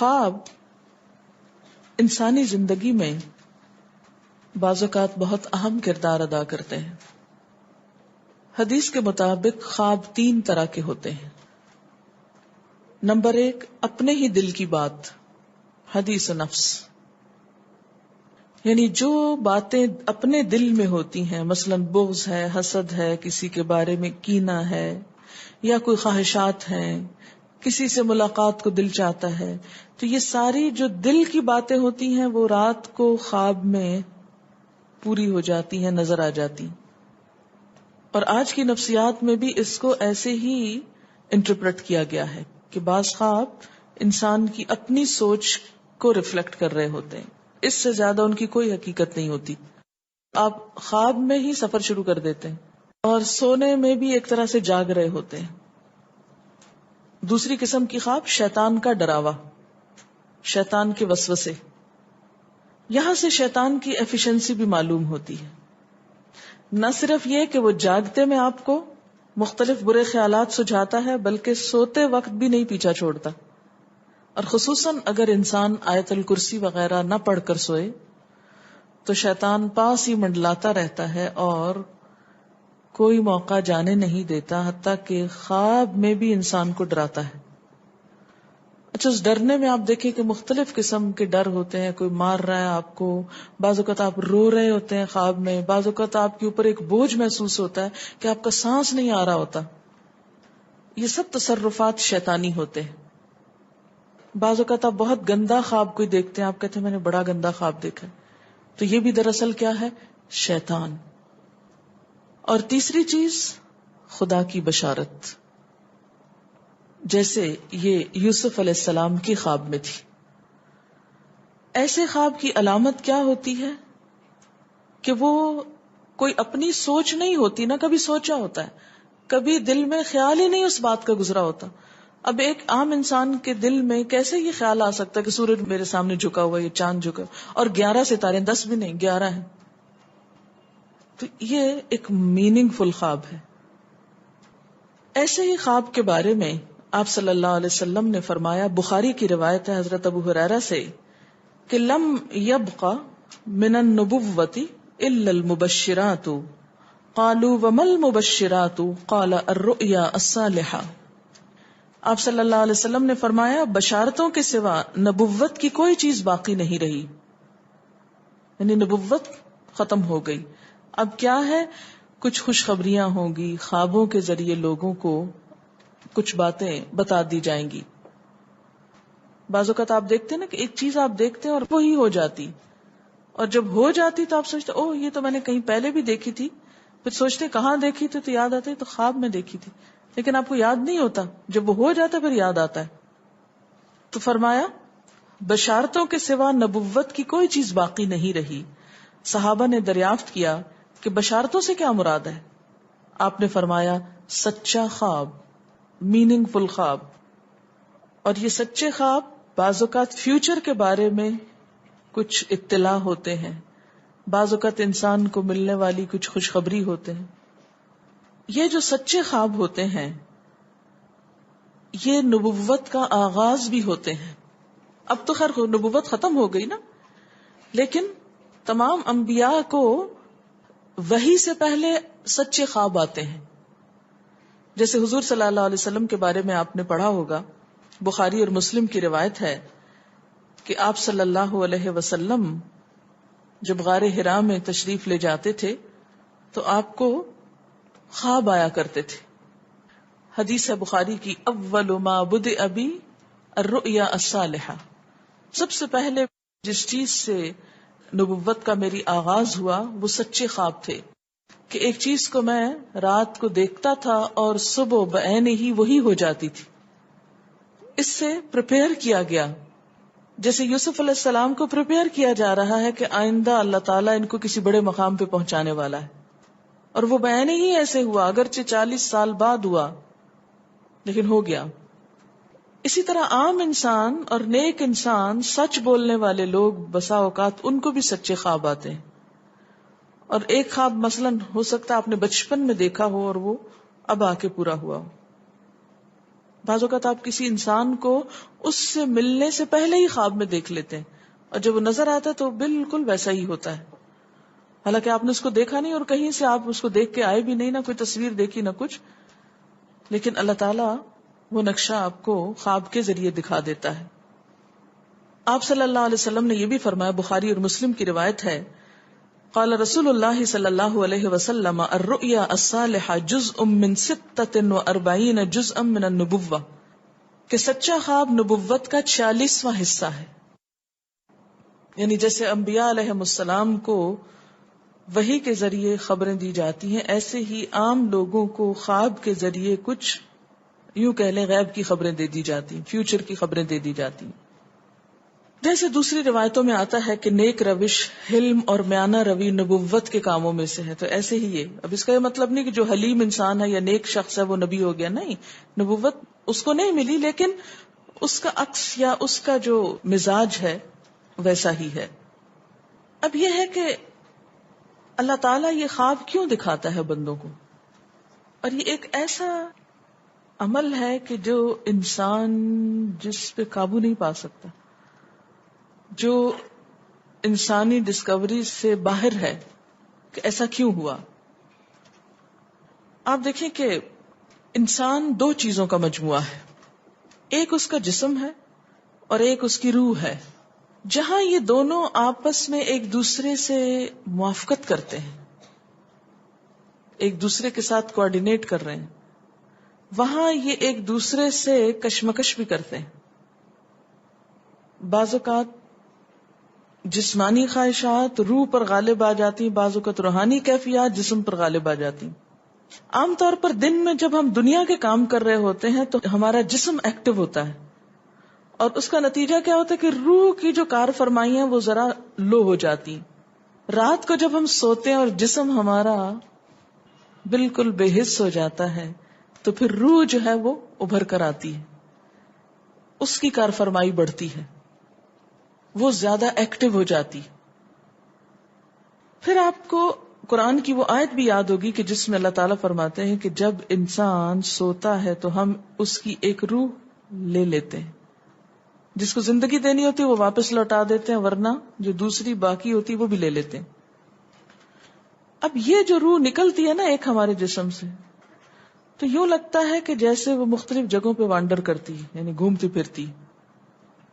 خواب انسانی زندگی میں بعض اوقات بہت اہم کردار ادا کرتے ہیں. حدیث کے مطابق خواب 3 طرح کے ہوتے ہیں. نمبر 1، اپنے ہی دل کی بات، حدیث نفس، یعنی جو باتیں اپنے دل میں ہوتی ہیں، مثلا بغض ہے، حسد ہے، کسی کے بارے میں کینہ ہے، یا کوئی خواہشات ہیں، کسی سے ملاقات کو دل چاہتا ہے، تو یہ ساری جو دل کی باتیں ہوتی ہیں وہ رات کو خواب میں پوری ہو جاتی ہیں، نظر آ جاتی. اور آج کی نفسیات میں بھی اس کو ایسے ہی انٹرپریٹ کیا گیا ہے کہ بعض خواب انسان کی اپنی سوچ کو ریفلیکٹ کر رہے ہوتے ہیں، اس سے زیادہ ان کی کوئی حقیقت نہیں ہوتی. آپ خواب میں ہی سفر شروع کر دیتے ہیں اور سونے میں بھی ایک طرح سے جاگ رہے ہوتے ہیں. دوسری قسم کی خواب شیطان کا ڈراوا، شیطان کے وسوسے. یہاں سے شیطان کی ایفیشنسی بھی معلوم ہوتی ہے. نہ صرف یہ کہ وہ جاگتے میں آپ کو مختلف برے خیالات سجھاتا ہے، بلکہ سوتے وقت بھی نہیں پیچھا چھوڑتا. اور خصوصاً اگر انسان آیت الکرسی وغیرہ نہ پڑھ کر سوئے تو شیطان پاس ہی منڈلاتا رہتا ہے اور کوئی موقع جانے نہیں دیتا، حتیٰ کہ خواب میں بھی انسان کو ڈراتا ہے. اچھا، اس ڈرنے میں آپ دیکھیں کہ مختلف قسم کے ڈر ہوتے ہیں. کوئی مار رہا ہے آپ کو، بعض اوقات آپ رو رہے ہوتے ہیں خواب میں، بعض اوقات آپ کے اوپر ایک بوجھ محسوس ہوتا ہے کہ آپ کا سانس نہیں آ رہا ہوتا. یہ سب تصرفات شیطانی ہوتے ہیں. بعض اوقات آپ بہت گندا خواب کوئی دیکھتے ہیں، آپ کہتے ہیں میں نے بڑا گندا خواب دیکھا، تو یہ بھی دراصل کیا ہے؟ شیطان. اور تیسری چیز خدا کی بشارت، جیسے یہ یوسف علیہ السلام کی خواب میں تھی. ایسے خواب کی علامت کیا ہوتی ہے کہ وہ کوئی اپنی سوچ نہیں ہوتی، نہ کبھی سوچا ہوتا ہے، کبھی دل میں خیال ہی نہیں اس بات کا گزرا ہوتا. اب ایک عام انسان کے دل میں کیسے یہ خیال آ سکتا ہے کہ سورج میرے سامنے جھکا ہوا ہے، یہ چاند جھکا ہوا، اور 11 ستارے، 10 بھی نہیں، 11 ہیں. تو یہ ایک میننگ فل خواب ہے. ایسے ہی خواب کے بارے میں آپ صلی اللہ علیہ وسلم نے فرمایا، بخاری کی روایت ہے حضرت ابو ہریرہ سے، کہ لم یبق من النبوۃ الا المبشرات. قالوا وما المبشرات؟ قال الرؤیا الصالحہ. آپ صلی اللہ علیہ وسلم نے فرمایا، بشارتوں کے سوا نبوت کی کوئی چیز باقی نہیں رہی، یعنی نبوت ختم ہو گئی. اب کیا ہے؟ کچھ خوشخبریاں ہوں گی، خوابوں کے ذریعے لوگوں کو کچھ باتیں بتا دی جائیں گی. بعض اوقات آپ دیکھتے ہیں نا کہ ایک چیز آپ دیکھتے ہیں اور وہی ہو جاتی، اور جب ہو جاتی تو آپ سوچتے اوہ یہ تو میں نے کہیں پہلے بھی دیکھی تھی، پھر سوچتے کہاں دیکھی تھی، تو یاد آتا ہے تو خواب میں دیکھی تھی، لیکن آپ کو یاد نہیں ہوتا. جب وہ ہو جاتا پھر یاد آتا ہے. تو فرمایا بشارتوں کے سوا نبوت کی کوئی چیز باقی نہیں رہی. صحابہ نے دریافت کیا کہ بشارتوں سے کیا مراد ہے؟ آپ نے فرمایا سچا خواب، میننگ فل خواب. اور یہ سچے خواب بعض اوقات فیوچر کے بارے میں کچھ اطلاع ہوتے ہیں، بعض اوقات انسان کو ملنے والی کچھ خوشخبری ہوتے ہیں. یہ جو سچے خواب ہوتے ہیں یہ نبوت کا آغاز بھی ہوتے ہیں. اب تو خیر نبوت ختم ہو گئی نا، لیکن تمام انبیاء کو وحی سے پہلے سچے خواب آتے ہیں. جیسے حضور صلی اللہ علیہ وسلم کے بارے میں آپ نے پڑھا ہوگا، بخاری اور مسلم کی روایت ہے کہ آپ صلی اللہ علیہ وسلم جب غار حرا میں تشریف لے جاتے تھے تو آپ کو خواب آیا کرتے تھے. حدیث ہے بخاری کی، اول ما بدأ بی الرؤیا الصالحہ، سب سے پہلے جس چیز سے نبوت کا میری آغاز ہوا وہ سچے خواب تھے، کہ ایک چیز کو میں رات کو دیکھتا تھا اور صبح بعین ہی وہی ہو جاتی تھی. اس سے پریپیئر کیا گیا، جیسے یوسف علیہ السلام کو پریپیئر کیا جا رہا ہے کہ آئندہ اللہ تعالیٰ ان کو کسی بڑے مقام پہ پہنچانے والا ہے، اور وہ بعین ہی ایسے ہوا، اگرچہ 40 سال بعد ہوا لیکن ہو گیا. اسی طرح عام انسان اور نیک انسان، سچ بولنے والے لوگ، بسا اوقات ان کو بھی سچے خواب آتے ہیں. اور ایک خواب مثلاً ہو سکتا ہے آپ نے بچپن میں دیکھا ہو اور وہ اب آ کے پورا ہوا ہو. بعض اوقات آپ کسی انسان کو اس سے ملنے سے پہلے ہی خواب میں دیکھ لیتے ہیں، اور جب وہ نظر آتا ہے تو بالکل ویسا ہی ہوتا ہے، حالانکہ آپ نے اس کو دیکھا نہیں اور کہیں سے آپ اس کو دیکھ کے آئے بھی نہیں، نہ کوئی تصویر دیکھی نہ کچھ، لیکن اللہ تعالیٰ وہ نقشہ آپ کو خواب کے ذریعے دکھا دیتا ہے. آپ صلی اللہ علیہ وسلم نے یہ بھی فرمایا، بخاری اور مسلم کی روایت ہے، قال رسول اللہ صلی اللہ علیہ وسلم الرؤیا الصالحہ جزء من 46 جزءا من النبوہ، کہ سچا خواب نبوت کا 46واں حصہ ہے. یعنی جیسے انبیاء علیہ السلام کو وحی کے ذریعے خبریں دی جاتی ہیں، ایسے ہی عام لوگوں کو خواب کے ذریعے کچھ یوں کہہ لیں غیب کی خبریں دے دی جاتی، فیوچر کی خبریں دے دی جاتی. جیسے دوسری روایتوں میں آتا ہے کہ نیک روش، حلم اور میانہ روی نبوت کے کاموں میں سے ہے، تو ایسے ہی یہ. اب اس کا یہ مطلب نہیں کہ جو حلیم انسان ہے یا نیک شخص ہے وہ نبی ہو گیا، نہیں، نبوت اس کو نہیں ملی، لیکن اس کا عکس یا اس کا جو مزاج ہے ویسا ہی ہے. اب یہ ہے کہ اللہ تعالیٰ یہ خواب کیوں دکھاتا ہے بندوں کو، اور یہ ایک ایسا عمل ہے کہ جو انسان جس پہ قابو نہیں پا سکتا، جو انسانی ڈسکوری سے باہر ہے کہ ایسا کیوں ہوا. آپ دیکھیں کہ انسان دو چیزوں کا مجموعہ ہے، ایک اس کا جسم ہے اور ایک اس کی روح ہے. جہاں یہ دونوں آپس میں ایک دوسرے سے موافقت کرتے ہیں، ایک دوسرے کے ساتھ کوآرڈینیٹ کر رہے ہیں، وہاں یہ ایک دوسرے سے کشمکش بھی کرتے ہیں. بعض اوقات جسمانی خواہشات روح پر غالب آ جاتی، بعض اوقات روحانی کیفیات جسم پر غالب آ جاتی. عام طور پر دن میں جب ہم دنیا کے کام کر رہے ہوتے ہیں تو ہمارا جسم ایکٹیو ہوتا ہے، اور اس کا نتیجہ کیا ہوتا ہے کہ روح کی جو کار فرمائی ہیں وہ ذرا لو ہو جاتی. رات کو جب ہم سوتے ہیں اور جسم ہمارا بالکل بے حس ہو جاتا ہے تو پھر روح جو ہے وہ ابھر کر آتی ہے، اس کی کار فرمائی بڑھتی ہے، وہ زیادہ ایکٹیو ہو جاتی. پھر آپ کو قرآن کی وہ آیت بھی یاد ہوگی کہ جس میں اللہ تعالیٰ فرماتے ہیں کہ جب انسان سوتا ہے تو ہم اس کی ایک روح لے لیتے ہیں، جس کو زندگی دینی ہوتی ہے وہ واپس لوٹا دیتے ہیں، ورنہ جو دوسری باقی ہوتی وہ بھی لے لیتے ہیں. اب یہ جو روح نکلتی ہے نا ایک ہمارے جسم سے، تو یوں لگتا ہے کہ جیسے وہ مختلف جگہوں پہ وانڈر کرتی، یعنی گھومتی پھرتی،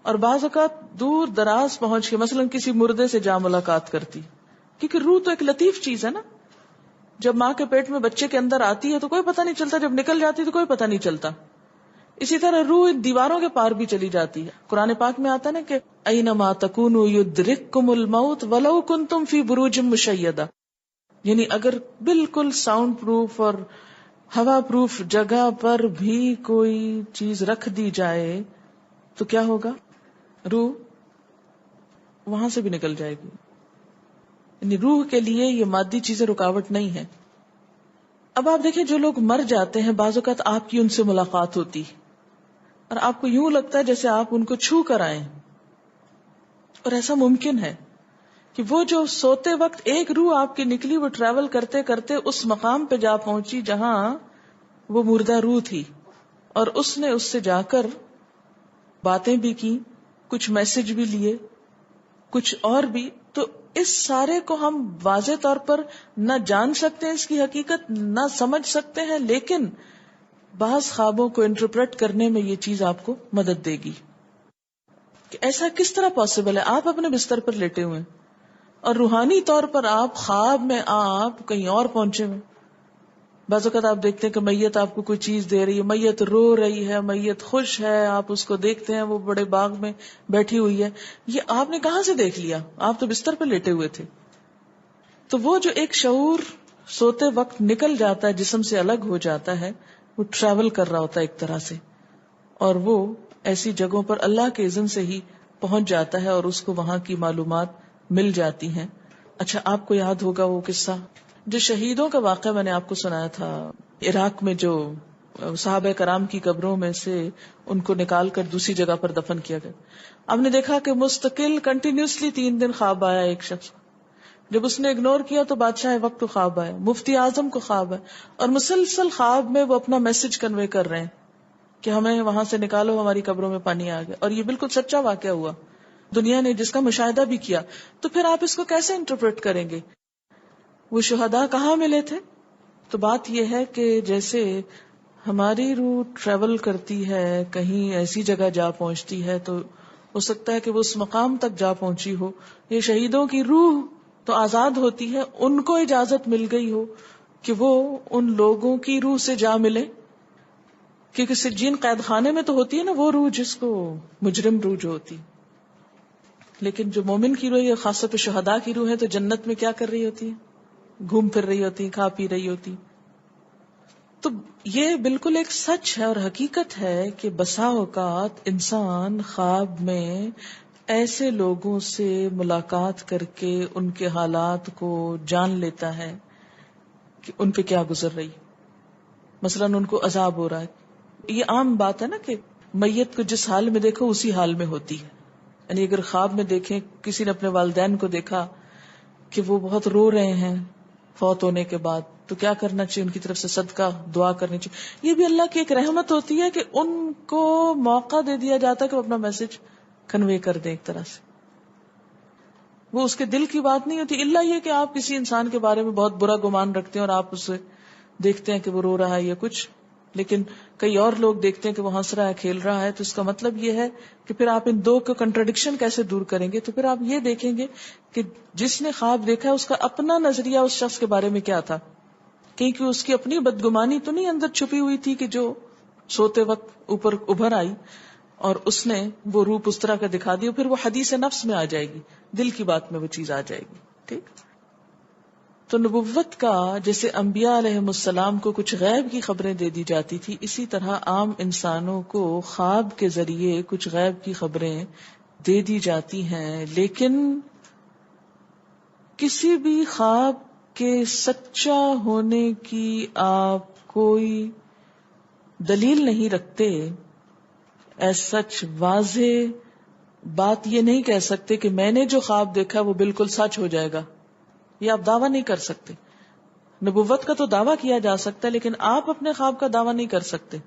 اور بعض اوقات دور دراز پہنچ کے مثلا کسی مردے سے جا ملاقات کرتی، کیونکہ روح تو ایک لطیف چیز ہے نا. جب ماں کے پیٹ میں بچے کے اندر آتی ہے تو کوئی پتہ نہیں چلتا، جب نکل جاتی تو کوئی پتہ نہیں چلتا. اسی طرح روح دیواروں کے پار بھی چلی جاتی ہے. قرآن پاک میں آتا ہے نا کہ اینما تکونوا یدرککم الموت ولو کنتم فی بروج مشیدہ، یعنی اگر بالکل ساؤنڈ پروف اور ہوا پروف جگہ پر بھی کوئی چیز رکھ دی جائے تو کیا ہوگا، روح وہاں سے بھی نکل جائے گی. یعنی روح کے لیے یہ مادی چیزیں رکاوٹ نہیں ہے. اب آپ دیکھیں جو لوگ مر جاتے ہیں بعض اوقات آپ کی ان سے ملاقات ہوتی اور آپ کو یوں لگتا ہے جیسے آپ ان کو چھو کر آئیں، اور ایسا ممکن ہے کہ وہ جو سوتے وقت ایک روح آپ کی نکلی، وہ ٹریول کرتے کرتے اس مقام پہ جا پہنچی جہاں وہ مردہ روح تھی، اور اس نے اس سے جا کر باتیں بھی کی، کچھ میسج بھی لیے، کچھ اور بھی. تو اس سارے کو ہم واضح طور پر نہ جان سکتے ہیں، اس کی حقیقت نہ سمجھ سکتے ہیں، لیکن بعض خوابوں کو انٹرپریٹ کرنے میں یہ چیز آپ کو مدد دے گی کہ ایسا کس طرح پاسبل ہے. آپ اپنے بستر پر لیٹے ہوئے اور روحانی طور پر آپ خواب میں آپ کہیں اور پہنچے ہوئے. بعض اوقات آپ دیکھتے ہیں کہ میت آپ کو کوئی چیز دے رہی ہے، میت رو رہی ہے، میت خوش ہے، آپ اس کو دیکھتے ہیں وہ بڑے باغ میں بیٹھی ہوئی ہے. یہ آپ نے کہاں سے دیکھ لیا؟ آپ تو بستر پہ لیٹے ہوئے تھے. تو وہ جو ایک شعور سوتے وقت نکل جاتا ہے، جسم سے الگ ہو جاتا ہے، وہ ٹریول کر رہا ہوتا ہے ایک طرح سے، اور وہ ایسی جگہوں پر اللہ کے اذن سے ہی پہنچ جاتا ہے اور اس کو وہاں کی معلومات مل جاتی ہیں. اچھا، آپ کو یاد ہوگا وہ قصہ جو شہیدوں کا واقعہ میں نے آپ کو سنایا تھا، عراق میں جو صحابہ کرام کی قبروں میں سے ان کو نکال کر دوسری جگہ پر دفن کیا گیا. آپ نے دیکھا کہ مستقل کنٹینیوسلی 3 دن خواب آیا ایک شخص کو. جب اس نے اگنور کیا تو بادشاہ وقت کو خواب آیا، مفتی اعظم کو خواب ہے، اور مسلسل خواب میں وہ اپنا میسج کنوے کر رہے ہیں کہ ہمیں وہاں سے نکالو، ہماری قبروں میں پانی آ گیا، اور یہ بالکل سچا واقعہ ہوا، دنیا نے جس کا مشاہدہ بھی کیا. تو پھر آپ اس کو کیسے انٹرپریٹ کریں گے؟ وہ شہداء کہاں ملے تھے؟ تو بات یہ ہے کہ جیسے ہماری روح ٹریول کرتی ہے، کہیں ایسی جگہ جا پہنچتی ہے، تو ہو سکتا ہے کہ وہ اس مقام تک جا پہنچی ہو. یہ شہیدوں کی روح تو آزاد ہوتی ہے، ان کو اجازت مل گئی ہو کہ وہ ان لوگوں کی روح سے جا ملے، کیونکہ سجین قید خانے میں تو ہوتی ہے نا وہ روح جس کو مجرم روح جو ہوتی. لیکن جو مومن کی روح ہے، خاص طور پہ شہداء کی روح ہے، تو جنت میں کیا کر رہی ہوتی ہے؟ گھوم پھر رہی ہوتی، کھا پی رہی ہوتی. تو یہ بالکل ایک سچ ہے اور حقیقت ہے کہ بسا اوقات انسان خواب میں ایسے لوگوں سے ملاقات کر کے ان کے حالات کو جان لیتا ہے کہ ان پہ کیا گزر رہی. مثلا ان کو عذاب ہو رہا ہے. یہ عام بات ہے نا کہ میت کو جس حال میں دیکھو اسی حال میں ہوتی ہے. یعنی اگر خواب میں دیکھیں کسی نے اپنے والدین کو دیکھا کہ وہ بہت رو رہے ہیں فوت ہونے کے بعد، تو کیا کرنا چاہیے؟ ان کی طرف سے صدقہ دعا کرنی چاہیے. یہ بھی اللہ کی ایک رحمت ہوتی ہے کہ ان کو موقع دے دیا جاتا ہے کہ وہ اپنا میسج کنوے کر دیں. ایک طرح سے وہ اس کے دل کی بات نہیں ہوتی، الا یہ کہ آپ کسی انسان کے بارے میں بہت برا گمان رکھتے ہیں اور آپ اسے دیکھتے ہیں کہ وہ رو رہا ہے یا کچھ، لیکن کئی اور لوگ دیکھتے ہیں کہ وہ ہنس رہا ہے، کھیل رہا ہے. تو اس کا مطلب یہ ہے کہ پھر آپ ان دو کو کنٹرڈکشن کیسے دور کریں گے؟ تو پھر آپ یہ دیکھیں گے کہ جس نے خواب دیکھا ہے اس کا اپنا نظریہ اس شخص کے بارے میں کیا تھا، کیونکہ اس کی اپنی بدگمانی تو نہیں اندر چھپی ہوئی تھی کہ جو سوتے وقت اوپر ابھر آئی اور اس نے وہ روپ اس طرح کا دکھا دی. پھر وہ حدیث نفس میں آ جائے گی، دل کی بات میں وہ چیز آ جائے گی. ٹھیک. تو نبوت کا جیسے انبیاء علیہ السلام کو کچھ غیب کی خبریں دے دی جاتی تھی، اسی طرح عام انسانوں کو خواب کے ذریعے کچھ غیب کی خبریں دے دی جاتی ہیں. لیکن کسی بھی خواب کے سچا ہونے کی آپ کوئی دلیل نہیں رکھتے. ایس سچ واضح بات یہ نہیں کہہ سکتے کہ میں نے جو خواب دیکھا وہ بالکل سچ ہو جائے گا، یہ آپ دعویٰ نہیں کر سکتے. نبوت کا تو دعویٰ کیا جا سکتا ہے، لیکن آپ اپنے خواب کا دعویٰ نہیں کر سکتے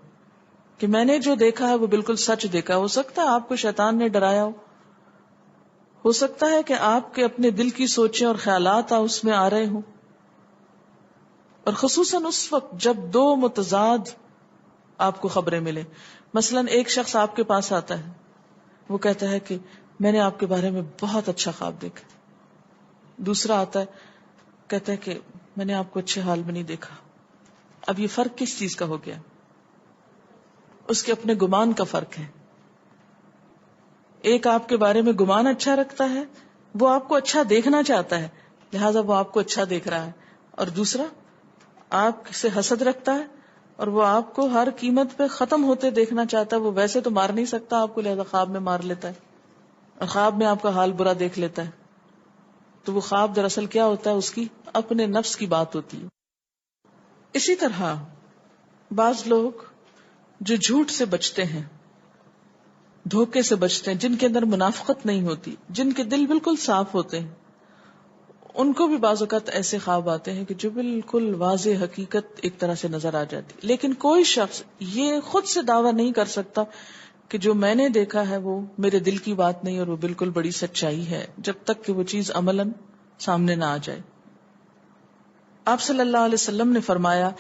کہ میں نے جو دیکھا ہے وہ بالکل سچ دیکھا. ہو سکتا ہے آپ کو شیطان نے ڈرایا ہو سکتا ہے کہ آپ کے اپنے دل کی سوچیں اور خیالات اس میں آ رہے ہوں، اور خصوصاً اس وقت جب دو متضاد آپ کو خبریں ملیں. مثلا ایک شخص آپ کے پاس آتا ہے، وہ کہتا ہے کہ میں نے آپ کے بارے میں بہت اچھا خواب دیکھا. دوسرا آتا ہے کہتا ہے کہ میں نے آپ کو اچھے حال میں نہیں دیکھا. اب یہ فرق کس چیز کا ہو گیا؟ اس کے اپنے گمان کا فرق ہے. ایک آپ کے بارے میں گمان اچھا رکھتا ہے، وہ آپ کو اچھا دیکھنا چاہتا ہے لہذا وہ آپ کو اچھا دیکھ رہا ہے، اور دوسرا آپ سے حسد رکھتا ہے اور وہ آپ کو ہر قیمت پہ ختم ہوتے دیکھنا چاہتا ہے. وہ ویسے تو مار نہیں سکتا آپ کو، لہذا خواب میں مار لیتا ہے اور خواب میں آپ کا حال برا دیکھ لیتا ہے. تو وہ خواب دراصل کیا ہوتا ہے؟ اس کی اپنے نفس کی بات ہوتی ہے. اسی طرح بعض لوگ جو جھوٹ سے بچتے ہیں، دھوکے سے بچتے ہیں، جن کے اندر منافقت نہیں ہوتی، جن کے دل بالکل صاف ہوتے ہیں، ان کو بھی بعض اوقات ایسے خواب آتے ہیں کہ جو بالکل واضح حقیقت ایک طرح سے نظر آ جاتی. لیکن کوئی شخص یہ خود سے دعویٰ نہیں کر سکتا کہ جو میں نے دیکھا ہے وہ میرے دل کی بات نہیں اور وہ بالکل بڑی سچائی ہے، جب تک کہ وہ چیز عملاً سامنے نہ آ جائے. آپ صلی اللہ علیہ وسلم نے فرمایا،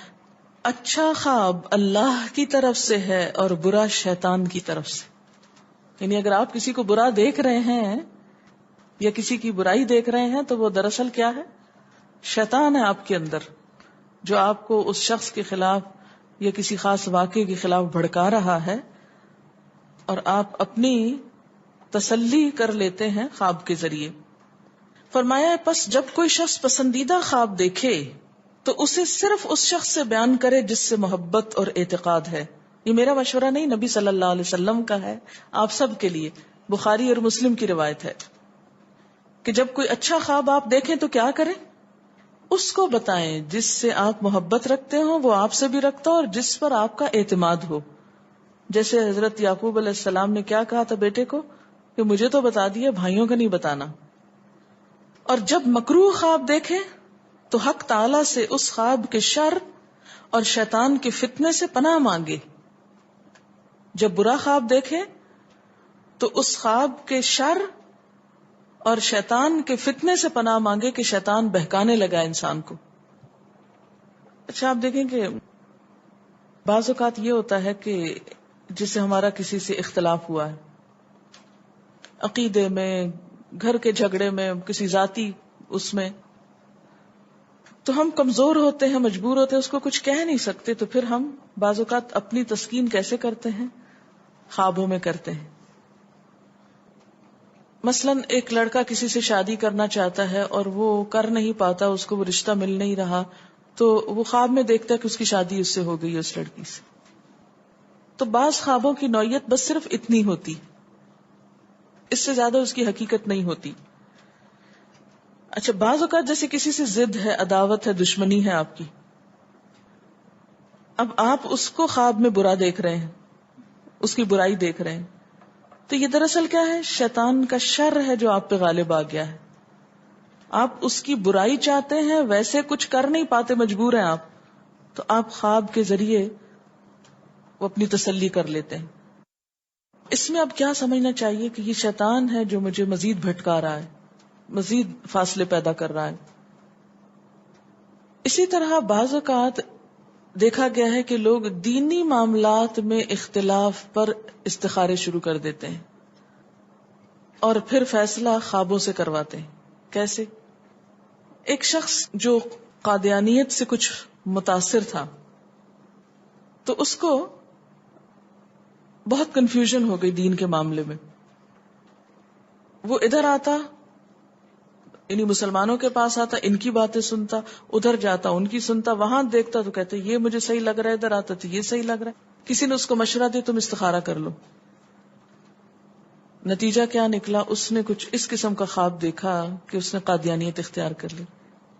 اچھا خواب اللہ کی طرف سے ہے اور برا شیطان کی طرف سے. یعنی اگر آپ کسی کو برا دیکھ رہے ہیں یا کسی کی برائی دیکھ رہے ہیں تو وہ دراصل کیا ہے؟ شیطان ہے آپ کے اندر، جو آپ کو اس شخص کے خلاف یا کسی خاص واقعے کے خلاف بھڑکا رہا ہے، اور آپ اپنی تسلی کر لیتے ہیں خواب کے ذریعے. فرمایا پس جب کوئی شخص پسندیدہ خواب دیکھے تو اسے صرف اس شخص سے بیان کرے جس سے محبت اور اعتقاد ہے. یہ میرا مشورہ نہیں، نبی صلی اللہ علیہ وسلم کا ہے آپ سب کے لیے. بخاری اور مسلم کی روایت ہے کہ جب کوئی اچھا خواب آپ دیکھیں تو کیا کریں؟ اس کو بتائیں جس سے آپ محبت رکھتے ہو، وہ آپ سے بھی رکھتا ہو اور جس پر آپ کا اعتماد ہو. جیسے حضرت یعقوب علیہ السلام نے کیا کہا تھا بیٹے کو کہ مجھے تو بتا دیا، بھائیوں کا نہیں بتانا. اور جب مکروہ خواب دیکھیں تو حق تعالی سے اس خواب کے شر اور شیطان کے فتنے سے پناہ مانگے. جب برا خواب دیکھے تو اس خواب کے شر اور شیطان کے فتنے سے پناہ مانگے کہ شیطان بہکانے لگا انسان کو. اچھا آپ دیکھیں کہ بعض اوقات یہ ہوتا ہے کہ جسے ہمارا کسی سے اختلاف ہوا ہے، عقیدے میں، گھر کے جھگڑے میں، کسی ذاتی اس میں، تو ہم کمزور ہوتے ہیں، مجبور ہوتے ہیں، اس کو کچھ کہہ نہیں سکتے، تو پھر ہم بعض اوقات اپنی تسکین کیسے کرتے ہیں؟ خوابوں میں کرتے ہیں. مثلاً ایک لڑکا کسی سے شادی کرنا چاہتا ہے اور وہ کر نہیں پاتا، اس کو وہ رشتہ مل نہیں رہا، تو وہ خواب میں دیکھتا ہے کہ اس کی شادی اس سے ہو گئی ہے، اس لڑکی سے. تو بعض خوابوں کی نوعیت بس صرف اتنی ہوتی، اس سے زیادہ اس کی حقیقت نہیں ہوتی. اچھا بعض اوقات جیسے کسی سے ضد ہے، عداوت ہے، دشمنی ہے آپ کی، اب آپ اس کو خواب میں برا دیکھ رہے ہیں، اس کی برائی دیکھ رہے ہیں، تو یہ دراصل کیا ہے؟ شیطان کا شر ہے جو آپ پہ غالب آ گیا ہے. آپ اس کی برائی چاہتے ہیں، ویسے کچھ کر نہیں پاتے، مجبور ہیں آپ، تو آپ خواب کے ذریعے وہ اپنی تسلی کر لیتے ہیں. اس میں اب کیا سمجھنا چاہیے کہ یہ شیطان ہے جو مجھے مزید بھٹکا رہا ہے، مزید فاصلے پیدا کر رہا ہے. اسی طرح بعض اوقات دیکھا گیا ہے کہ لوگ دینی معاملات میں اختلاف پر استخارے شروع کر دیتے ہیں اور پھر فیصلہ خوابوں سے کرواتے ہیں. کیسے؟ ایک شخص جو قادیانیت سے کچھ متاثر تھا، تو اس کو بہت کنفیوژن ہو گئی دین کے معاملے میں. وہ ادھر آتا، یعنی مسلمانوں کے پاس آتا، ان کی باتیں سنتا، ادھر جاتا ان کی سنتا، وہاں دیکھتا تو کہتے یہ مجھے صحیح لگ رہا ہے، ادھر آتا تو یہ صحیح لگ رہا ہے. کسی نے اس کو مشورہ دیا تم استخارہ کر لو. نتیجہ کیا نکلا؟ اس نے کچھ اس قسم کا خواب دیکھا کہ اس نے قادیانیت اختیار کر لی.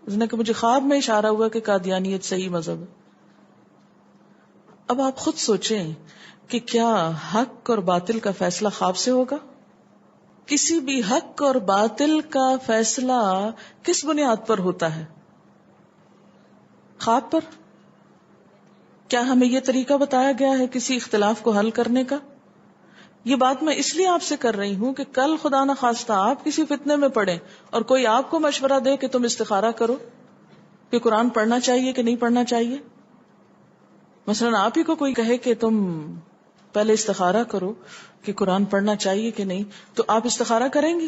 اس نے کہ مجھے خواب میں اشارہ ہوا کہ قادیانیت صحیح مذہب ہے. اب آپ خود سوچیں کہ کیا حق اور باطل کا فیصلہ خواب سے ہوگا؟ کسی بھی حق اور باطل کا فیصلہ کس بنیاد پر ہوتا ہے؟ خواب پر. کیا ہمیں یہ طریقہ بتایا گیا ہے کسی اختلاف کو حل کرنے کا؟ یہ بات میں اس لیے آپ سے کر رہی ہوں کہ کل خدا نہ خواستہ آپ کسی فتنے میں پڑیں اور کوئی آپ کو مشورہ دے کہ تم استخارہ کرو کہ قرآن پڑھنا چاہیے کہ نہیں پڑھنا چاہیے. مثلاً آپ ہی کو کوئی کہے کہ تم پہلے استخارہ کرو کہ قرآن پڑھنا چاہیے کہ نہیں، تو آپ استخارہ کریں گی؟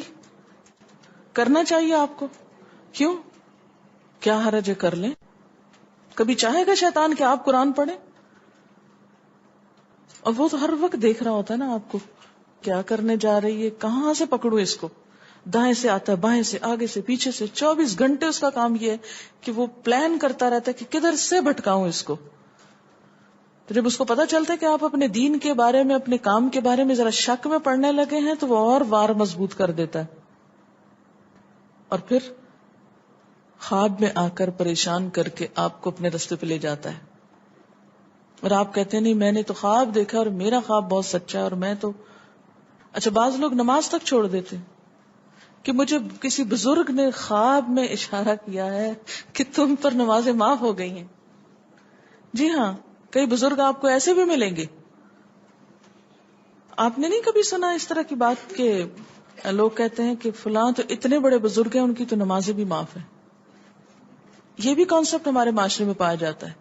کرنا چاہیے آپ کو. کیوں؟ کیا حرج ہے؟ کر لیں. کبھی چاہے گا شیطان کہ آپ قرآن پڑھیں؟ اور وہ تو ہر وقت دیکھ رہا ہوتا ہے نا آپ کو، کیا کرنے جا رہی ہے، کہاں سے پکڑوں اس کو. دائیں سے آتا ہے، بائیں سے، آگے سے، پیچھے سے، 24 گھنٹے اس کا کام یہ ہے کہ وہ پلان کرتا رہتا ہے کہ کدھر سے بھٹکاؤں اس کو. تو جب اس کو پتا چلتا ہے کہ آپ اپنے دین کے بارے میں، اپنے کام کے بارے میں ذرا شک میں پڑنے لگے ہیں، تو وہ اور وار مضبوط کر دیتا ہے. اور پھر خواب میں آ کر پریشان کر کے آپ کو اپنے رستے پہ لے جاتا ہے. اور آپ کہتے ہیں نہیں میں نے تو خواب دیکھا اور میرا خواب بہت سچا ہے اور میں تو. اچھا بعض لوگ نماز تک چھوڑ دیتے کہ مجھے کسی بزرگ نے خواب میں اشارہ کیا ہے کہ تم پر نمازیں معاف ہو گئی ہیں. جی ہاں، کئی بزرگ آپ کو ایسے بھی ملیں گے. آپ نے نہیں کبھی سنا اس طرح کی بات کہ لوگ کہتے ہیں کہ فلاں تو اتنے بڑے بزرگ ہیں، ان کی تو نمازیں بھی معاف ہیں. یہ بھی کانسیپٹ ہمارے معاشرے میں پایا جاتا ہے.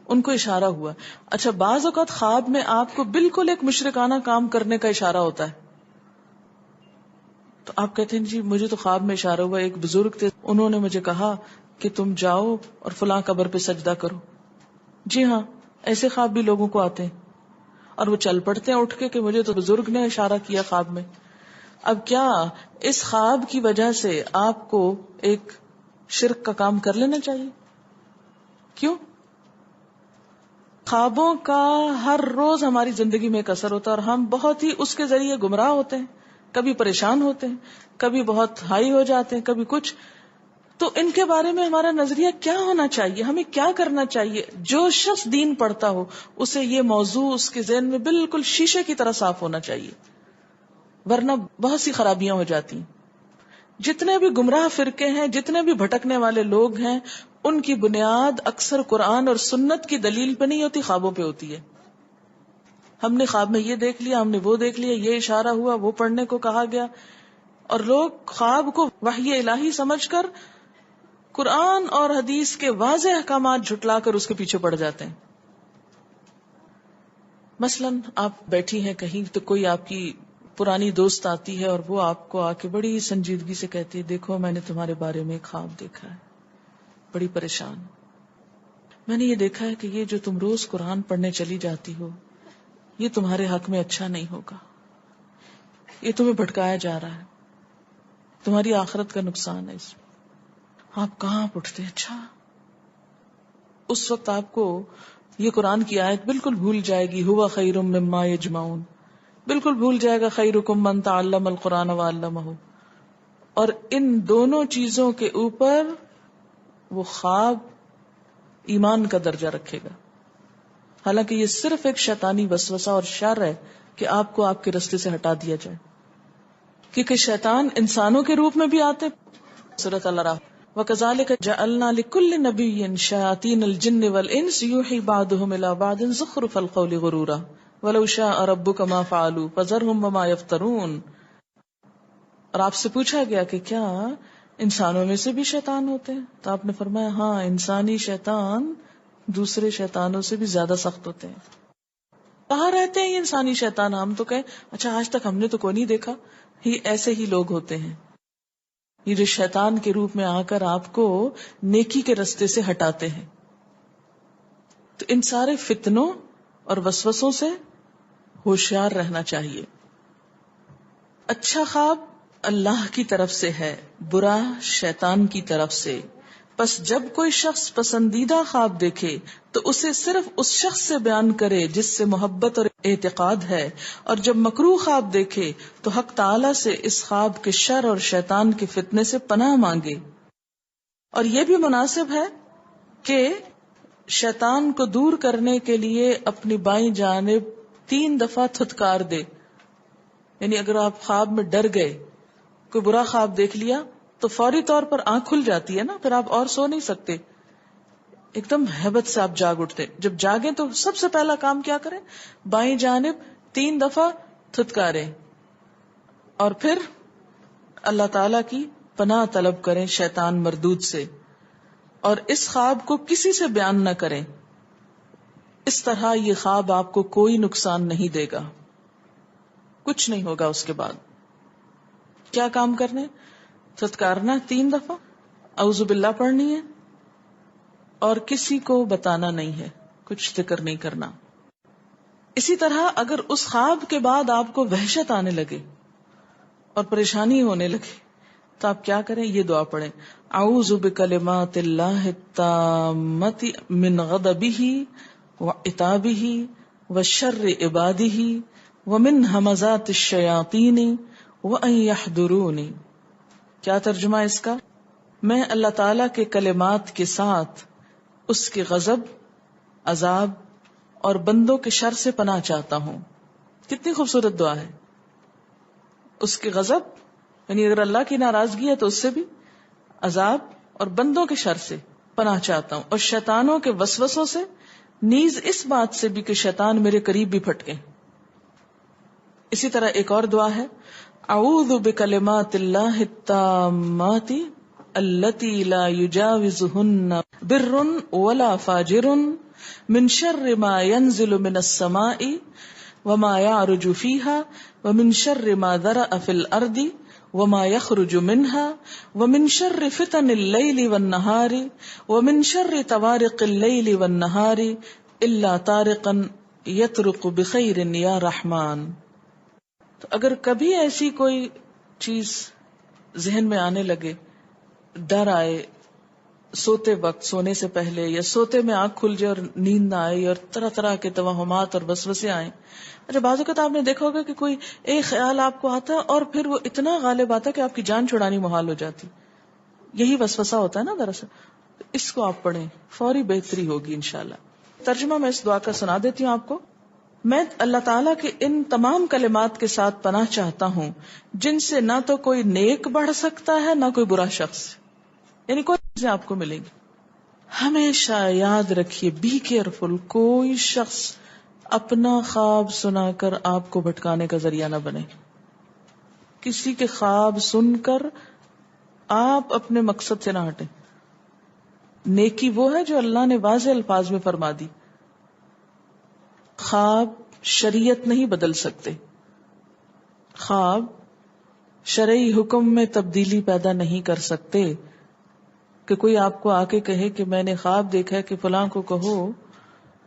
ان کو اشارہ ہوا. اچھا بعض اوقات خواب میں آپ کو بالکل ایک مشرکانہ کام کرنے کا اشارہ ہوتا ہے، تو آپ کہتے ہیں جی مجھے تو خواب میں اشارہ ہوا، ایک بزرگ تھے انہوں نے مجھے کہا کہ تم جاؤ اور فلاں قبر پہ سجدہ کرو. جی ہاں، ایسے خواب بھی لوگوں کو آتے ہیں اور وہ چل پڑتے ہیں اٹھ کے کہ مجھے تو بزرگ نے اشارہ کیا خواب میں. اب کیا اس خواب کی وجہ سے آپ کو ایک شرک کا کام کر لینا چاہیے؟ کیوں؟ خوابوں کا ہر روز ہماری زندگی میں ایک اثر ہوتا ہے اور ہم بہت ہی اس کے ذریعے گمراہ ہوتے ہیں، کبھی پریشان ہوتے ہیں، کبھی بہت ہائی ہو جاتے ہیں، کبھی کچھ. تو ان کے بارے میں ہمارا نظریہ کیا ہونا چاہیے؟ ہمیں کیا کرنا چاہیے؟ جو شخص دین پڑھتا ہو اسے یہ موضوع اس کے ذہن میں بالکل شیشے کی طرح صاف ہونا چاہیے، ورنہ بہت سی خرابیاں ہو جاتی ہیں. جتنے بھی گمراہ فرقے ہیں، جتنے بھی بھٹکنے والے لوگ ہیں، ان کی بنیاد اکثر قرآن اور سنت کی دلیل پہ نہیں ہوتی، خوابوں پہ ہوتی ہے. ہم نے خواب میں یہ دیکھ لیا، ہم نے وہ دیکھ لیا، یہ اشارہ ہوا، وہ پڑھنے کو کہا گیا، اور لوگ خواب کو وحی الہی سمجھ کر قرآن اور حدیث کے واضح احکامات جھٹلا کر اس کے پیچھے پڑ جاتے ہیں. مثلاً آپ بیٹھی ہیں کہیں تو کوئی آپ کی پرانی دوست آتی ہے اور وہ آپ کو آ کے بڑی سنجیدگی سے کہتی ہے دیکھو میں نے تمہارے بارے میں خواب دیکھا ہے، بڑی پریشان، میں نے یہ دیکھا ہے کہ یہ جو تم روز قرآن پڑھنے چلی جاتی ہو یہ تمہارے حق میں اچھا نہیں ہوگا، یہ تمہیں بھٹکایا جا رہا ہے، تمہاری آخرت کا نقصان ہے اس میں. آپ کہاں اٹھتے؟ اچھا. اس وقت آپ کو یہ قرآن کی آیت بالکل بھول جائے گی، ہوا خیر مما یجمعون، بالکل بھول جائے گا خیرکم من تعلم القرآن وعلمہ. اور ان دونوں چیزوں کے اوپر وہ خواب ایمان کا درجہ رکھے گا، حالانکہ یہ صرف ایک شیطانی وسوسہ اور شر ہے کہ آپ کو آپ کے رستے سے ہٹا دیا جائے، کیونکہ شیطان انسانوں کے روپ میں بھی آتے. سورۃ الرحمن وَكَذَلِكَ جَعَلْنَا لِكُلِّ نَبِيٍّ شَيَاطِينَ الْجِنِّ وَالْإِنسِ يُوحِي بَعْضُهُمْ إِلَى بَعْضٍ زُخْرُفَ الْقَوْلِ غُرُورًا وَلَوْ شَاءَ رَبُّكَ مَا فَعَلُوا فَذَرْهُمْ وَمَا يَفْتَرُونَ. اور آپ سے پوچھا گیا کہ کیا انسانوں میں سے بھی شیطان ہوتے ہیں؟ تو آپ نے فرمایا ہاں، انسانی شیطان دوسرے شیطانوں سے بھی زیادہ سخت ہوتے ہیں. کہاں رہتے ہیں یہ انسانی شیطان؟ ہم تو کہیں اچھا آج تک ہم نے تو کوئی نہیں دیکھا. یہ ایسے ہی لوگ ہوتے ہیں، یہ جو شیطان کے روپ میں آ کر آپ کو نیکی کے رستے سے ہٹاتے ہیں. تو ان سارے فتنوں اور وسوسوں سے ہوشیار رہنا چاہیے. اچھا خواب اللہ کی طرف سے ہے، برا شیطان کی طرف سے. پس جب کوئی شخص پسندیدہ خواب دیکھے تو اسے صرف اس شخص سے بیان کرے جس سے محبت اور اعتقاد ہے، اور جب مکروہ خواب دیکھے تو حق تعالی سے اس خواب کے شر اور شیطان کے فتنے سے پناہ مانگے. اور یہ بھی مناسب ہے کہ شیطان کو دور کرنے کے لیے اپنی بائیں جانب 3 دفعہ تھتکار دے. یعنی اگر آپ خواب میں ڈر گئے، کوئی برا خواب دیکھ لیا تو فوری طور پر آنکھ کھل جاتی ہے نا، پھر آپ اور سو نہیں سکتے، ایک دم ہیبت سے آپ جاگ اٹھتے. جب جاگیں تو سب سے پہلا کام کیا کریں؟ بائیں جانب 3 دفعہ تھتکاریں اور پھر اللہ تعالی کی پناہ طلب کریں شیطان مردود سے، اور اس خواب کو کسی سے بیان نہ کریں. اس طرح یہ خواب آپ کو کوئی نقصان نہیں دے گا، کچھ نہیں ہوگا. اس کے بعد کیا کام کرنے؟ تھتکارنا 3 دفعہ، اعوذ باللہ پڑھنی ہے، اور کسی کو بتانا نہیں ہے، کچھ ذکر نہیں کرنا. اسی طرح اگر اس خواب کے بعد آپ کو وحشت آنے لگے اور پریشانی ہونے لگے تو آپ کیا کریں؟ یہ دعا پڑھیں، اعوذ بکلمات اللہ التامۃ من غضبہ وعتابہ وشر عبادہ ومن ہمزات الشیاطین وان یحضرون. کیا ترجمہ اس کا؟ میں اللہ تعالی کے کلمات کے ساتھ اس کے غضب، عذاب اور بندوں کے شر سے پناہ چاہتا ہوں. کتنی خوبصورت دعا ہے. اس کے غضب یعنی اگر اللہ کی ناراضگی ہے تو اس سے بھی، عذاب اور بندوں کے شر سے پناہ چاہتا ہوں، اور شیطانوں کے وسوسوں سے، نیز اس بات سے بھی کہ شیطان میرے قریب بھی پھٹکے. اسی طرح ایک اور دعا ہے، اعوذ بکلمات اللہ التامات التی لا یجاوزہن بر ولا فاجر من شر ما ينزل من السماء وما يعرج فيها ومن شر ما ذرأ في الارض وما يخرج منها ومن شر فتن الليل والنهار ومن شر طوارق الليل والنهار الا طارقا يطرق بخير يا رحمن. تو اگر کبھی ایسی کوئی چیز ذہن میں آنے لگے، ڈر آئے سوتے وقت، سونے سے پہلے، یا سوتے میں آنکھ کھل جائے اور نیند نہ آئے اور طرح طرح کے توہمات اور وسوسے آئیں. اچھا بعض اوقات آپ نے دیکھا ہوگا کہ کوئی ایک خیال آپ کو آتا ہے اور پھر وہ اتنا غالب آتا ہے کہ آپ کی جان چھڑانی محال ہو جاتی. یہی وسوسہ ہوتا ہے نا دراصل. اس کو آپ پڑھیں، فوری بہتری ہوگی انشاءاللہ. ترجمہ میں اس دعا کا سنا دیتی ہوں آپ کو. میں اللہ تعالیٰ کے ان تمام کلمات کے ساتھ پناہ چاہتا ہوں جن سے نہ تو کوئی نیک بڑھ سکتا ہے نہ کوئی برا شخص، یعنی کوئی چیزیں آپ کو ملیں گی. ہمیشہ یاد رکھیے، بی کیئرفل، کوئی شخص اپنا خواب سنا کر آپ کو بھٹکانے کا ذریعہ نہ بنے. کسی کے خواب سن کر آپ اپنے مقصد سے نہ ہٹیں. نیکی وہ ہے جو اللہ نے واضح الفاظ میں فرما دی. خواب شریعت نہیں بدل سکتے. خواب شرعی حکم میں تبدیلی پیدا نہیں کر سکتے کہ کوئی آپ کو آ کے کہے کہ میں نے خواب دیکھا ہے کہ فلاں کو کہو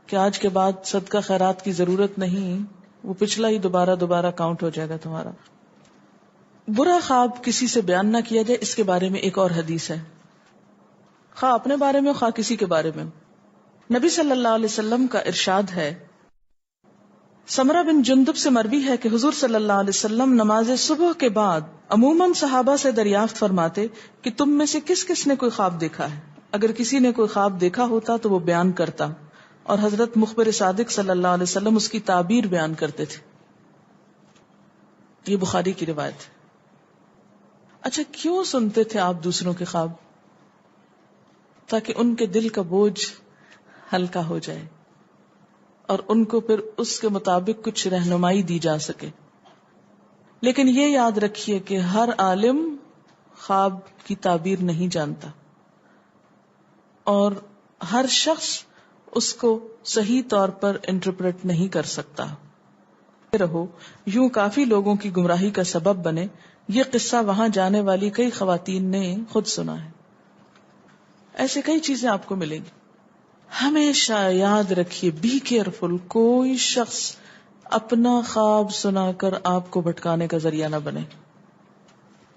کہ آج کے بعد صدقہ خیرات کی ضرورت نہیں, وہ پچھلا ہی دوبارہ کاؤنٹ ہو جائے گا تمہارا. برا خواب کسی سے بیان نہ کیا جائے, اس کے بارے میں ایک اور حدیث ہے, خواہ اپنے بارے میں خواہ کسی کے بارے میں. نبی صلی اللہ علیہ وسلم کا ارشاد ہے, سمرہ بن جندب سے مروی ہے کہ حضور صلی اللہ علیہ وسلم نماز صبح کے بعد عموماً صحابہ سے دریافت فرماتے کہ تم میں سے کس کس نے کوئی خواب دیکھا ہے. اگر کسی نے کوئی خواب دیکھا ہوتا تو وہ بیان کرتا, اور حضرت مخبر صادق صلی اللہ علیہ وسلم اس کی تعبیر بیان کرتے تھے. یہ بخاری کی روایت ہے. اچھا, کیوں سنتے تھے آپ دوسروں کے خواب؟ تاکہ ان کے دل کا بوجھ ہلکا ہو جائے اور ان کو پھر اس کے مطابق کچھ رہنمائی دی جا سکے. لیکن یہ یاد رکھیے کہ ہر عالم خواب کی تعبیر نہیں جانتا, اور ہر شخص اس کو صحیح طور پر انٹرپریٹ نہیں کر سکتا. رہو یوں کافی لوگوں کی گمراہی کا سبب بنے. یہ قصہ وہاں جانے والی کئی خواتین نے خود سنا ہے. ایسے کئی چیزیں آپ کو ملیں گی. ہمیشہ یاد رکھیے, بی کیئرفل, کوئی شخص اپنا خواب سنا کر آپ کو بھٹکانے کا ذریعہ نہ بنے.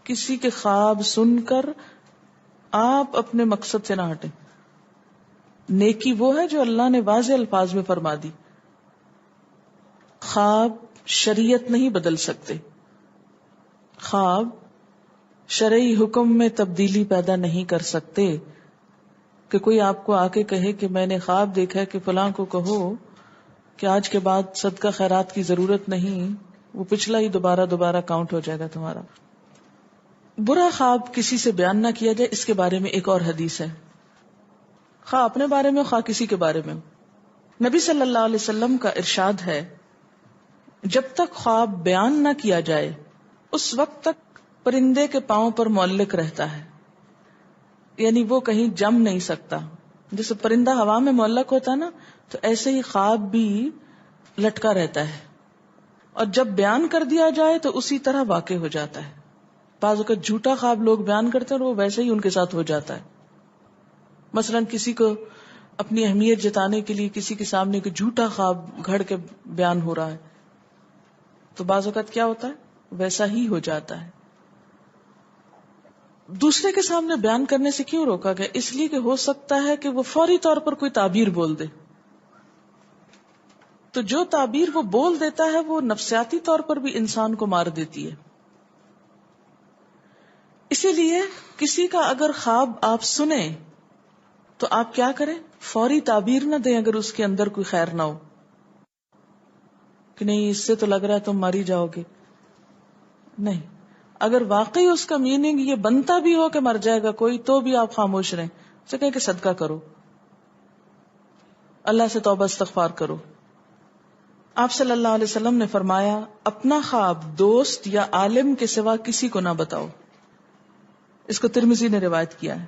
کسی کے خواب سن کر آپ اپنے مقصد سے نہ ہٹیں. نیکی وہ ہے جو اللہ نے واضح الفاظ میں فرما دی. خواب شریعت نہیں بدل سکتے. خواب شرعی حکم میں تبدیلی پیدا نہیں کر سکتے کہ کوئی آپ کو آ کے کہے کہ میں نے خواب دیکھا ہے کہ فلاں کو کہو کہ آج کے بعد صدقہ خیرات کی ضرورت نہیں, وہ پچھلا ہی دوبارہ کاؤنٹ ہو جائے گا تمہارا. برا خواب کسی سے بیان نہ کیا جائے, اس کے بارے میں ایک اور حدیث ہے, خواہ اپنے بارے میں خواہ کسی کے بارے میں. نبی صلی اللہ علیہ وسلم کا ارشاد ہے, جب تک خواب بیان نہ کیا جائے اس وقت تک پرندے کے پاؤں پر معلق رہتا ہے, یعنی وہ کہیں جم نہیں سکتا. جیسے پرندہ ہوا میں معلق ہوتا ہے نا, تو ایسے ہی خواب بھی لٹکا رہتا ہے, اور جب بیان کر دیا جائے تو اسی طرح واقع ہو جاتا ہے. بعض اوقات جھوٹا خواب لوگ بیان کرتے ہیں اور وہ ویسے ہی ان کے ساتھ ہو جاتا ہے. مثلا کسی کو اپنی اہمیت جتانے کے لیے کسی کے سامنے کوئی جھوٹا خواب گھڑ کے بیان ہو رہا ہے, تو بعض اوقات کیا ہوتا ہے, ویسا ہی ہو جاتا ہے. دوسرے کے سامنے بیان کرنے سے کیوں روکا گیا؟ اس لیے کہ ہو سکتا ہے کہ وہ فوری طور پر کوئی تعبیر بول دے, تو جو تعبیر وہ بول دیتا ہے وہ نفسیاتی طور پر بھی انسان کو مار دیتی ہے. اسی لیے کسی کا اگر خواب آپ سنیں تو آپ کیا کریں, فوری تعبیر نہ دیں اگر اس کے اندر کوئی خیر نہ ہو, کہ نہیں اس سے تو لگ رہا ہے تم مر ہی جاؤ گے. نہیں, اگر واقعی اس کا میننگ یہ بنتا بھی ہو کہ مر جائے گا کوئی, تو بھی آپ خاموش رہیں. اسے کہیں کہ صدقہ کرو, اللہ سے توبہ استغفار کرو. آپ صلی اللہ علیہ وسلم نے فرمایا, اپنا خواب دوست یا عالم کے سوا کسی کو نہ بتاؤ. اس کو ترمذی نے روایت کیا ہے.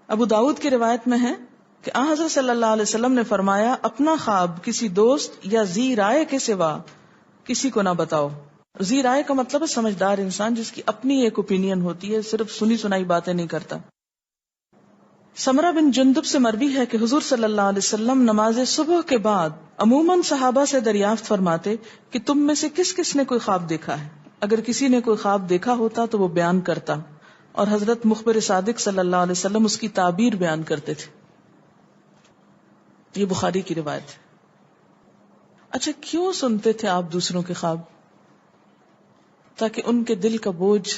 ابو داؤد کی روایت میں ہے کہ حضرت صلی اللہ علیہ وسلم نے فرمایا, اپنا خواب کسی دوست یا ذی رائے کے سوا کسی کو نہ بتاؤ. ذی رائے کا مطلب ہے سمجھدار انسان جس کی اپنی ایک اوپینین ہوتی ہے, صرف سنی سنائی باتیں نہیں کرتا. سمرہ بن جندب سے مروی ہے کہ حضور صلی اللہ علیہ وسلم نماز صبح کے بعد عموماً صحابہ سے دریافت فرماتے کہ تم میں سے کس کس نے کوئی خواب دیکھا ہے. اگر کسی نے کوئی خواب دیکھا ہوتا تو وہ بیان کرتا, اور حضرت مخبر صادق صلی اللہ علیہ وسلم اس کی تعبیر بیان کرتے تھے. یہ بخاری کی روایت ہے. اچھا, کیوں سنتے تھے آپ دوسروں کے خواب؟ تاکہ ان کے دل کا بوجھ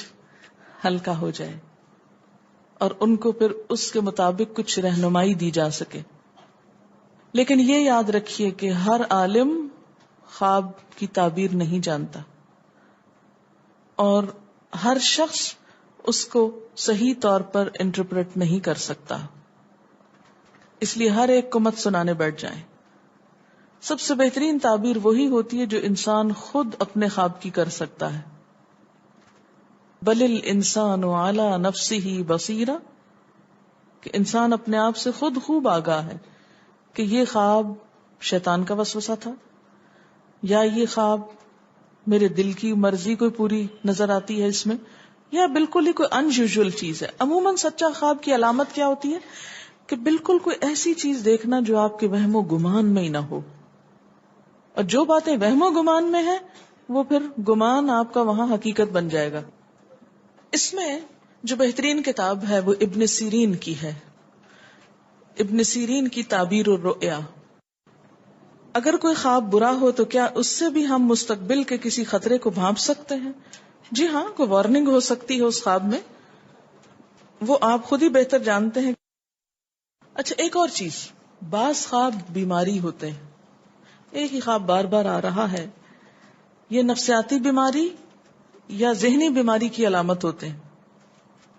ہلکا ہو جائے اور ان کو پھر اس کے مطابق کچھ رہنمائی دی جا سکے. لیکن یہ یاد رکھیے کہ ہر عالم خواب کی تعبیر نہیں جانتا, اور ہر شخص اس کو صحیح طور پر انٹرپریٹ نہیں کر سکتا. اس لیے ہر ایک کو مت سنانے بیٹھ جائیں. سب سے بہترین تعبیر وہی ہوتی ہے جو انسان خود اپنے خواب کی کر سکتا ہے. بل الانسان علی نفسہ بصیرہ، کہ انسان اپنے آپ سے خود خوب آگاہ ہے کہ یہ خواب شیطان کا وسوسہ تھا، یا یہ خواب میرے دل کی مرضی کو پوری نظر آتی ہے اس میں، یا بالکل ہی کوئی ان یوزول چیز ہے. عموماً سچا خواب کی علامت کیا ہوتی ہے کہ بالکل کوئی ایسی چیز دیکھنا جو آپ کے وہم و گمان میں ہی نہ ہو، اور جو باتیں وہم و گمان میں ہیں وہ پھر گمان آپ کا وہاں حقیقت بن جائے گا. اس میں جو بہترین کتاب ہے وہ ابن سیرین کی ہے، ابن سیرین کی تعبیر الرؤیا. اگر کوئی خواب برا ہو تو کیا اس سے بھی ہم مستقبل کے کسی خطرے کو بھانپ سکتے ہیں؟ جی ہاں، کوئی وارننگ ہو سکتی ہے اس خواب میں، وہ آپ خود ہی بہتر جانتے ہیں. اچھا، ایک اور چیز، بعض خواب بیماری ہوتے ہیں. ایک ہی خواب بار بار آ رہا ہے، یہ نفسیاتی بیماری یا ذہنی بیماری کی علامت ہوتے ہیں،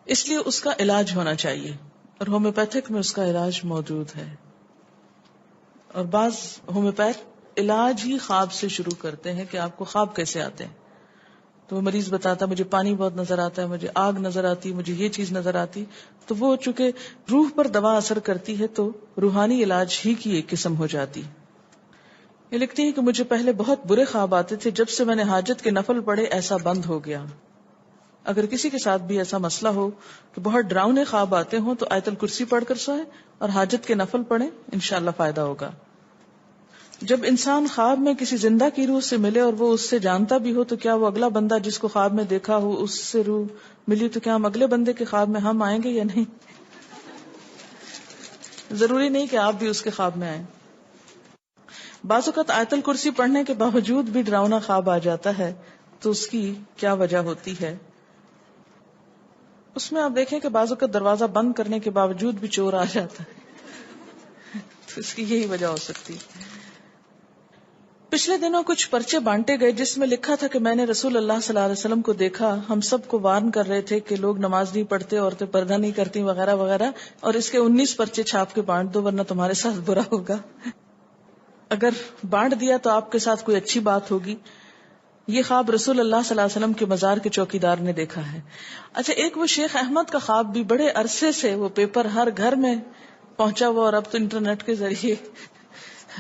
اس لیے اس کا علاج ہونا چاہیے، اور ہومیوپیتھک میں اس کا علاج موجود ہے. اور بعض ہومیوپیتھ علاج ہی خواب سے شروع کرتے ہیں کہ آپ کو خواب کیسے آتے ہیں. تو وہ مریض بتاتا ہے مجھے پانی بہت نظر آتا ہے، مجھے آگ نظر آتی، مجھے یہ چیز نظر آتی، تو وہ چونکہ روح پر دوا اثر کرتی ہے تو روحانی علاج ہی کی ایک قسم ہو جاتی. یہ لکھتی ہے کہ مجھے پہلے بہت برے خواب آتے تھے، جب سے میں نے حاجت کے نفل پڑھے ایسا بند ہو گیا. اگر کسی کے ساتھ بھی ایسا مسئلہ ہو کہ بہت ڈراؤنے خواب آتے ہوں تو آیت الکرسی پڑھ کر سوئے اور حاجت کے نفل پڑھیں، انشاءاللہ فائدہ ہوگا. جب انسان خواب میں کسی زندہ کی روح سے ملے اور وہ اس سے جانتا بھی ہو تو کیا وہ اگلا بندہ جس کو خواب میں دیکھا ہو اس سے روح ملی تو کیا ہم اگلے بندے کے خواب میں ہم آئیں گے یا نہیں؟ ضروری نہیں کہ آپ بھی اس کے خواب میں آئیں. بعض اوقات آیت الکرسی پڑھنے کے باوجود بھی ڈراؤنا خواب آ جاتا ہے، تو اس کی کیا وجہ ہوتی ہے؟ اس میں آپ دیکھیں کہ بعض اوقات دروازہ بند کرنے کے باوجود بھی چور آ جاتا ہے، تو اس کی یہی وجہ ہو سکتی ہے. پچھلے دنوں کچھ پرچے بانٹے گئے جس میں لکھا تھا کہ میں نے رسول اللہ صلی اللہ علیہ وسلم کو دیکھا، ہم سب کو وارن کر رہے تھے کہ لوگ نماز نہیں پڑھتے، عورتیں پردہ نہیں کرتی وغیرہ وغیرہ، اور اس کے 19 پرچے چھاپ کے بانٹ دو ورنہ تمہارے ساتھ برا ہوگا. اگر بانٹ دیا تو آپ کے ساتھ کوئی اچھی بات ہوگی. یہ خواب رسول اللہ صلی اللہ علیہ وسلم کے مزار کے چوکیدار نے دیکھا ہے. اچھا، ایک وہ شیخ احمد کا خواب بھی بڑے عرصے سے وہ پیپر ہر گھر میں پہنچا ہوا، اور اب تو انٹرنیٹ کے ذریعے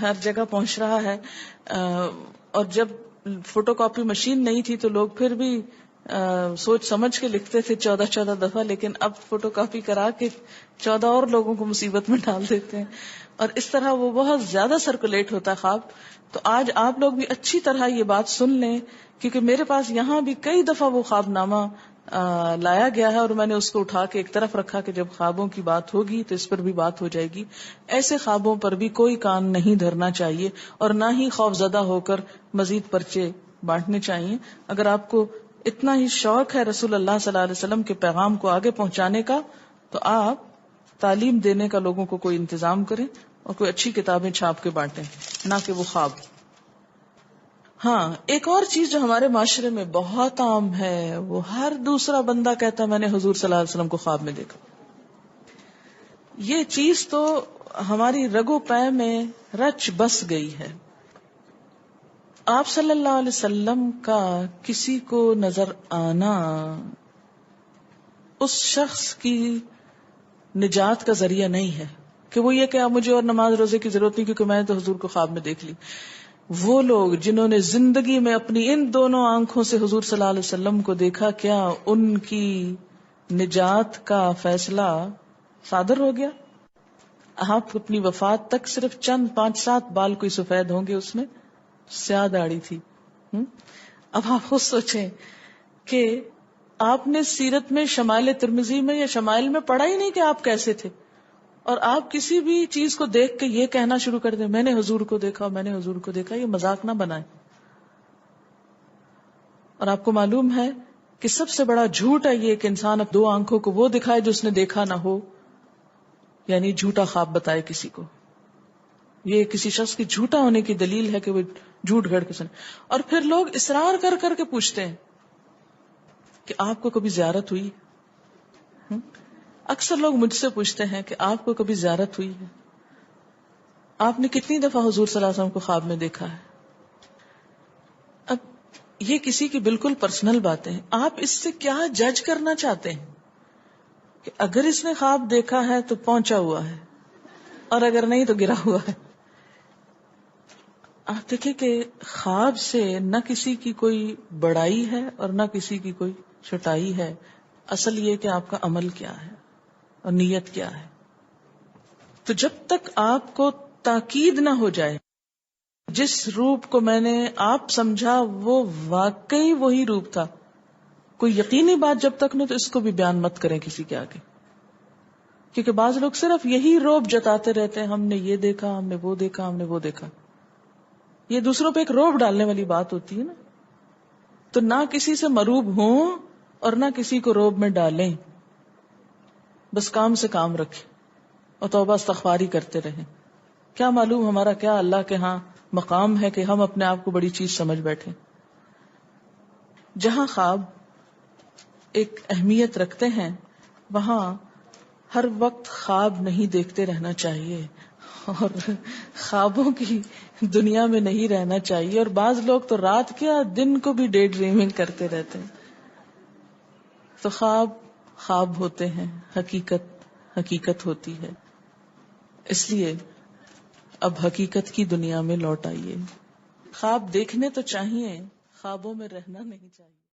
ہر جگہ پہنچ رہا ہے. اور جب فوٹو کاپی مشین نہیں تھی تو لوگ پھر بھی سوچ سمجھ کے لکھتے تھے 14 دفعہ، لیکن اب فوٹو کاپی کرا کے 14 اور لوگوں کو مصیبت میں ڈال دیتے ہیں، اور اس طرح وہ بہت زیادہ سرکولیٹ ہوتا ہے خواب. تو آج آپ لوگ بھی اچھی طرح یہ بات سن لیں، کیونکہ میرے پاس یہاں بھی کئی دفعہ وہ خواب نامہ لایا گیا ہے، اور میں نے اس کو اٹھا کے ایک طرف رکھا کہ جب خوابوں کی بات ہوگی تو اس پر بھی بات ہو جائے گی. ایسے خوابوں پر بھی کوئی کان نہیں دھرنا چاہیے، اور نہ ہی خوف زدہ ہو کر مزید پرچے بانٹنے چاہیے. اگر آپ کو اتنا ہی شوق ہے رسول اللہ صلی اللہ علیہ وسلم کے پیغام کو آگے پہنچانے کا تو آپ تعلیم دینے کا لوگوں کو کوئی انتظام کریں اور کوئی اچھی کتابیں چھاپ کے بانٹیں، نہ کہ وہ خواب. ہاں، ایک اور چیز جو ہمارے معاشرے میں بہت عام ہے، وہ ہر دوسرا بندہ کہتا ہے میں نے حضور صلی اللہ علیہ وسلم کو خواب میں دیکھا. یہ چیز تو ہماری رگو پے میں رچ بس گئی ہے. آپ صلی اللہ علیہ وسلم کا کسی کو نظر آنا اس شخص کی نجات کا ذریعہ نہیں ہے کہ وہ یہ کہ اب مجھے اور نماز روزے کی ضرورت نہیں کیونکہ میں نے تو حضور کو خواب میں دیکھ لی. وہ لوگ جنہوں نے زندگی میں اپنی ان دونوں آنکھوں سے حضور صلی اللہ علیہ وسلم کو دیکھا، کیا ان کی نجات کا فیصلہ صادر ہو گیا؟ آپ اپنی وفات تک صرف چند 5-7 بال کوئی سفید ہوں گے، اس میں سیاہ داڑھی تھی. اب آپ خود سوچیں کہ آپ نے سیرت میں شمائل ترمذی میں یا شمائل میں پڑھا ہی نہیں کہ آپ کیسے تھے، اور آپ کسی بھی چیز کو دیکھ کے یہ کہنا شروع کر دیں میں نے حضور کو دیکھا، میں نے حضور کو دیکھا. یہ مذاق نہ بنائیں. اور آپ کو معلوم ہے کہ سب سے بڑا جھوٹ ہے یہ کہ انسان اب 2 آنکھوں کو وہ دکھائے جو اس نے دیکھا نہ ہو، یعنی جھوٹا خواب بتائے کسی کو. یہ کسی شخص کی جھوٹا ہونے کی دلیل ہے کہ وہ جھوٹ گھڑ کے سنے. اور پھر لوگ اصرار کر کر کے پوچھتے ہیں کہ آپ کو کبھی زیارت ہوئی؟ اکثر لوگ مجھ سے پوچھتے ہیں کہ آپ کو کبھی زیارت ہوئی ہے؟ آپ نے کتنی دفعہ حضور صلی اللہ علیہ وسلم کو خواب میں دیکھا ہے؟ اب یہ کسی کی بالکل پرسنل باتیں ہیں، آپ اس سے کیا جج کرنا چاہتے ہیں کہ اگر اس نے خواب دیکھا ہے تو پہنچا ہوا ہے اور اگر نہیں تو گرا ہوا ہے؟ آپ دیکھیں کہ خواب سے نہ کسی کی کوئی بڑائی ہے اور نہ کسی کی کوئی چھٹائی ہے، اصل یہ کہ آپ کا عمل کیا ہے اور نیت کیا ہے. تو جب تک آپ کو تاکید نہ ہو جائے جس روپ کو میں نے آپ سمجھا وہ واقعی وہی روپ تھا، کوئی یقینی بات جب تک نہیں تو اس کو بھی بیان مت کریں کسی کے آگے، کیونکہ بعض لوگ صرف یہی روپ جتاتے رہتے ہیں، ہم نے یہ دیکھا، ہم نے وہ دیکھا، ہم نے وہ دیکھا. یہ دوسروں پہ ایک روب ڈالنے والی بات ہوتی ہے نا. تو نہ کسی سے مروب ہوں اور نہ کسی کو روب میں ڈالیں، بس کام سے کام رکھیں اور توبہ استغفاری کرتے رہیں. کیا معلوم ہمارا کیا اللہ کے ہاں مقام ہے کہ ہم اپنے آپ کو بڑی چیز سمجھ بیٹھے. جہاں خواب ایک اہمیت رکھتے ہیں وہاں ہر وقت خواب نہیں دیکھتے رہنا چاہیے اور خوابوں کی دنیا میں نہیں رہنا چاہیے. اور بعض لوگ تو رات کیا دن کو بھی ڈے ڈریمنگ کرتے رہتے ہیں. تو خواب خواب ہوتے ہیں، حقیقت حقیقت ہوتی ہے. اس لیے اب حقیقت کی دنیا میں لوٹ آئیے. خواب دیکھنے تو چاہیے، خوابوں میں رہنا نہیں چاہیے.